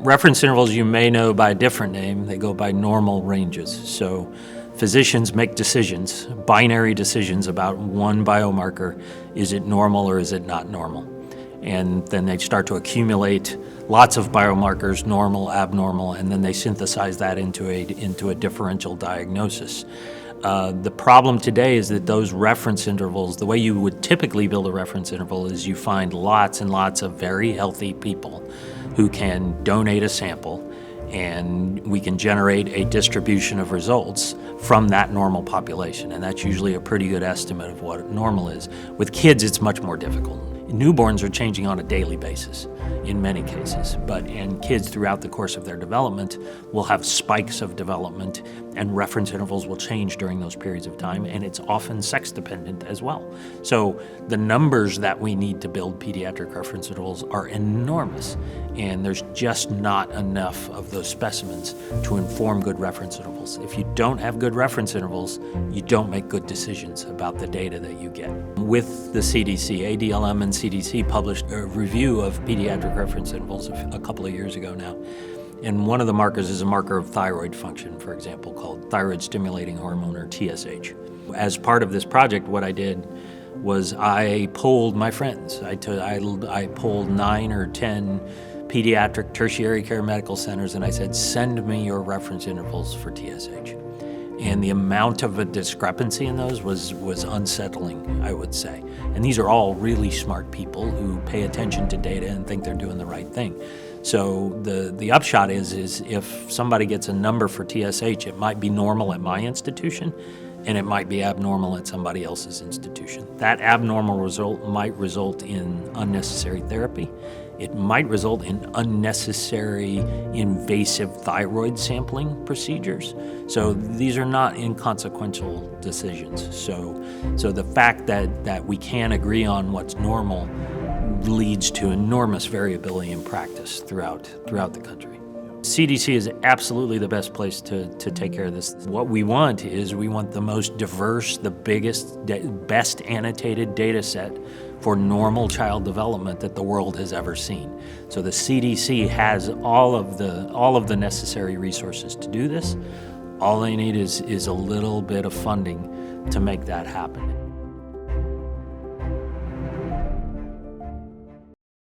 Reference intervals you may know by a different name. They go by normal ranges. So physicians make decisions, binary decisions about one biomarker. Is it normal or is it not normal? And then they start to accumulate lots of biomarkers, normal, abnormal, and then they synthesize that into a differential diagnosis. The problem today is that those reference intervals, the way you would typically build a reference interval is you find lots and lots of very healthy people who can donate a sample, and we can generate a distribution of results from that normal population, and that's usually a pretty good estimate of what normal is. With kids, it's much more difficult. Newborns are changing on a daily basis in many cases, and kids throughout the course of their development will have spikes of development, and reference intervals will change during those periods of time, and it's often sex dependent as well. So the numbers that we need to build pediatric reference intervals are enormous, and there's just not enough of those specimens to inform good reference intervals. If you don't have good reference intervals, you don't make good decisions about the data that you get. With the CDC, ADLM and CDC published a review of pediatric reference intervals a couple of years ago now. And one of the markers is a marker of thyroid function, for example, called thyroid stimulating hormone, or TSH. As part of this project, what I did was I polled my friends. I polled 9 or 10 pediatric tertiary care medical centers, and I said, send me your reference intervals for TSH. And the amount of a discrepancy in those was unsettling, I would say. And these are all really smart people who pay attention to data and think they're doing the right thing. So the upshot is if somebody gets a number for TSH, it might be normal at my institution, and it might be abnormal at somebody else's institution. That abnormal result might result in unnecessary therapy. It might result in unnecessary invasive thyroid sampling procedures. So these are not inconsequential decisions. So the fact that we can't agree on what's normal leads to enormous variability in practice throughout the country. CDC is absolutely the best place to take care of this. What we want the most diverse, the biggest, best annotated data set for normal child development that the world has ever seen. So the CDC has all of the necessary resources to do this. All they need is a little bit of funding to make that happen.